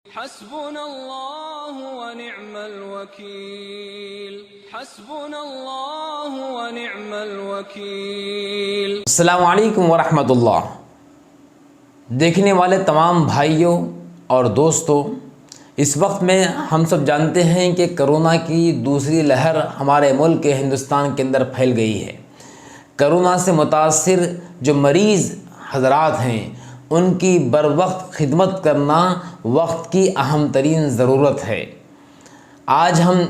حسبنا اللہ ونعم الوکیل، حسبنا اللہ ونعم الوکیل۔ السلام علیکم ورحمۃ اللہ۔ دیکھنے والے تمام بھائیوں اور دوستوں، اس وقت میں ہم سب جانتے ہیں کہ کرونا کی دوسری لہر ہمارے ملک ہندوستان کے اندر پھیل گئی ہے۔ کرونا سے متاثر جو مریض حضرات ہیں ان کی بر وقت خدمت کرنا وقت کی اہم ترین ضرورت ہے۔ آج ہم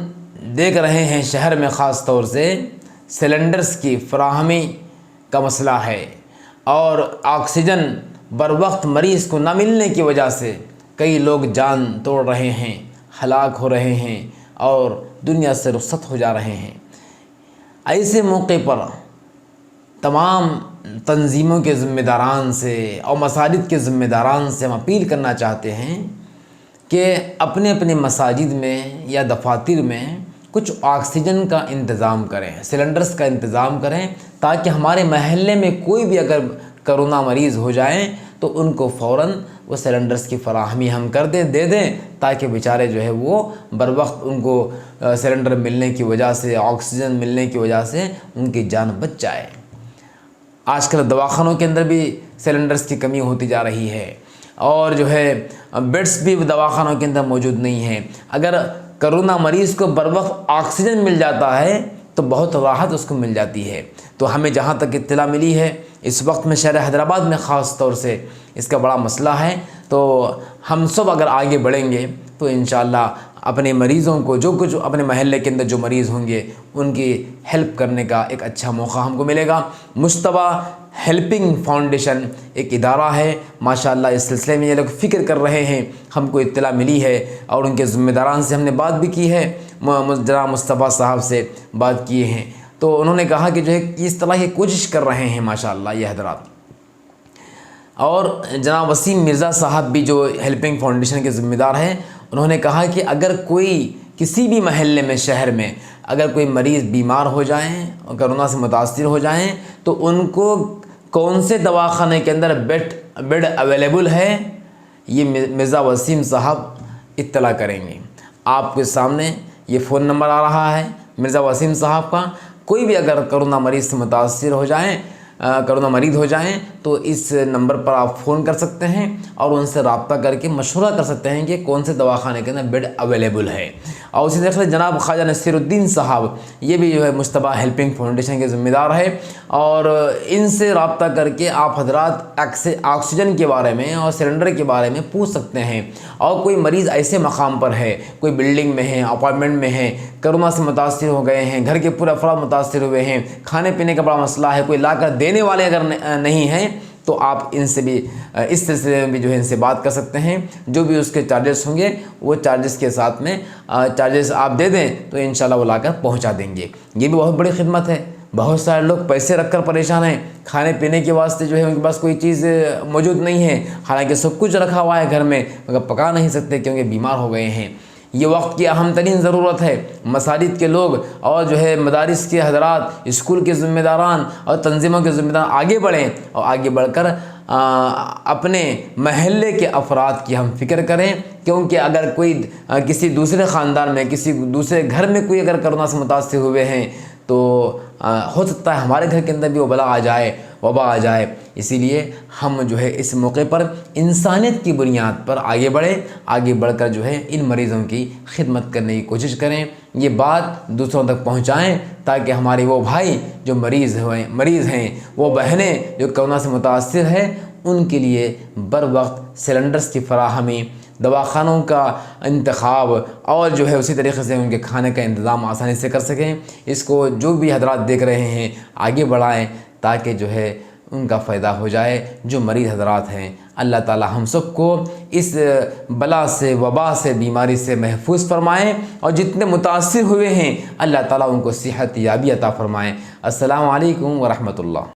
دیکھ رہے ہیں شہر میں خاص طور سے سلینڈرز کی فراہمی کا مسئلہ ہے، اور آکسیجن بر وقت مریض کو نہ ملنے کی وجہ سے کئی لوگ جان توڑ رہے ہیں، ہلاک ہو رہے ہیں اور دنیا سے رخصت ہو جا رہے ہیں۔ ایسے موقع پر تمام تنظیموں کے ذمہ داران سے اور مساجد کے ذمہ داران سے ہم اپیل کرنا چاہتے ہیں کہ اپنے اپنے مساجد میں یا دفاتر میں کچھ آکسیجن کا انتظام کریں، سلنڈرز کا انتظام کریں، تاکہ ہمارے محلے میں کوئی بھی اگر کرونا مریض ہو جائیں تو ان کو فوراً وہ سلنڈرز کی فراہمی ہم دے دیں، تاکہ بیچارے جو ہے وہ بر وقت ان کو سلنڈر ملنے کی وجہ سے، آکسیجن ملنے کی وجہ سے ان کی جان بچ جائے۔ آج کل دواخانوں کے اندر بھی سلنڈرز کی کمی ہوتی جا رہی ہے، اور جو ہے بیڈز بھی دواخانوں کے اندر موجود نہیں ہیں۔ اگر کرونا مریض کو بر وقت آکسیجن مل جاتا ہے تو بہت راحت اس کو مل جاتی ہے۔ تو ہمیں جہاں تک اطلاع ملی ہے، اس وقت میں شہر حیدرآباد میں خاص طور سے اس کا بڑا مسئلہ ہے، تو ہم سب اگر آگے بڑھیں گے تو انشاءاللہ اپنے مریضوں کو، جو کچھ اپنے محلے کے اندر جو مریض ہوں گے ان کی ہیلپ کرنے کا ایک اچھا موقع ہم کو ملے گا۔ مشتبہ ہیلپنگ فاؤنڈیشن ایک ادارہ ہے، ماشاءاللہ اس سلسلے میں یہ لوگ فکر کر رہے ہیں، ہم کو اطلاع ملی ہے اور ان کے ذمہ داران سے ہم نے بات بھی کی ہے، جناب مصطفیٰ صاحب سے بات کیے ہیں، تو انہوں نے کہا کہ جو ہے اس طرح کی کوشش کر رہے ہیں ماشاءاللہ یہ حضرات۔ اور جناب وسیم مرزا صاحب بھی جو ہیلپنگ فاؤنڈیشن کے ذمہ دار ہیں، انہوں نے کہا کہ اگر کوئی کسی بھی محلے میں، شہر میں اگر کوئی مریض بیمار ہو جائیں اور کرونا سے متاثر ہو جائیں تو ان کو کون سے دواخانے کے اندر بیڈ اویلیبل ہے، یہ مرزا وسیم صاحب اطلاع کریں گے۔ آپ کے سامنے یہ فون نمبر آ رہا ہے مرزا وسیم صاحب کا۔ کوئی بھی اگر کرونا مریض سے متاثر ہو جائیں، کرونا مریض ہو جائیں تو اس نمبر پر آپ فون کر سکتے ہیں اور ان سے رابطہ کر کے مشورہ کر سکتے ہیں کہ کون سے دواخانے کے اندر بیڈ اویلیبل ہے۔ اور اسی طرح جناب خواجہ نصیر الدین صاحب، یہ بھی جو ہے مشتبہ ہیلپنگ فاؤنڈیشن کے ذمہ دار ہے، اور ان سے رابطہ کر کے آپ حضرات آکسیجن کے بارے میں اور سلنڈر کے بارے میں پوچھ سکتے ہیں۔ اور کوئی مریض ایسے مقام پر ہے، کوئی بلڈنگ میں ہے، اپارٹمنٹ میں ہے، کرونا سے متاثر ہو گئے ہیں، گھر کے پورے افراد متاثر ہوئے ہیں، کھانے پینے کا بڑا مسئلہ ہے، کوئی لا کر دینے والے اگر نہیں ہیں تو آپ ان سے بھی اس سلسلے میں بھی جو ہے ان سے بات کر سکتے ہیں۔ جو بھی اس کے چارجز ہوں گے وہ چارجز کے ساتھ میں چارجز آپ دے دیں تو انشاءاللہ وہ لا کر پہنچا دیں گے۔ یہ بھی بہت بڑی خدمت ہے۔ بہت سارے لوگ پیسے رکھ کر پریشان ہیں، کھانے پینے کے واسطے جو ہے ان کے پاس کوئی چیز موجود نہیں ہے، حالانکہ سب کچھ رکھا ہوا ہے گھر میں، مگر پکا نہیں سکتے کیونکہ بیمار ہو گئے ہیں۔ یہ وقت کی اہم ترین ضرورت ہے۔ مساجد کے لوگ اور جو ہے مدارس کے حضرات، اسکول کے ذمہ داران اور تنظیموں کے ذمہ داران آگے بڑھیں، اور آگے بڑھ کر اپنے محلے کے افراد کی ہم فکر کریں، کیونکہ اگر کوئی کسی دوسرے خاندان میں، کسی دوسرے گھر میں کوئی اگر کرونا سے متاثر ہوئے ہیں تو ہو سکتا ہے ہمارے گھر کے اندر بھی وہ بلا آ جائے، وبا آ جائے۔ اسی لیے ہم جو ہے اس موقع پر انسانیت کی بنیاد پر آگے بڑھیں، آگے بڑھ کر جو ہے ان مریضوں کی خدمت کرنے کی کوشش کریں، یہ بات دوسروں تک پہنچائیں، تاکہ ہمارے وہ بھائی جو مریض ہیں، وہ بہنیں جو کرونا سے متاثر ہیں، ان کے لیے بر وقت سلنڈرز کی فراہمی، دواخانوں کا انتخاب، اور جو ہے اسی طریقے سے ان کے کھانے کا انتظام آسانی سے کر سکیں۔ اس کو جو بھی حضرات دیکھ رہے ہیں آگے بڑھائیں، تاکہ جو ہے ان کا فائدہ ہو جائے جو مریض حضرات ہیں۔ اللہ تعالی ہم سب کو اس بلا سے، وبا سے، بیماری سے محفوظ فرمائیں، اور جتنے متاثر ہوئے ہیں اللہ تعالی ان کو صحت یابی عطا فرمائیں۔ السلام علیکم ورحمۃ اللہ۔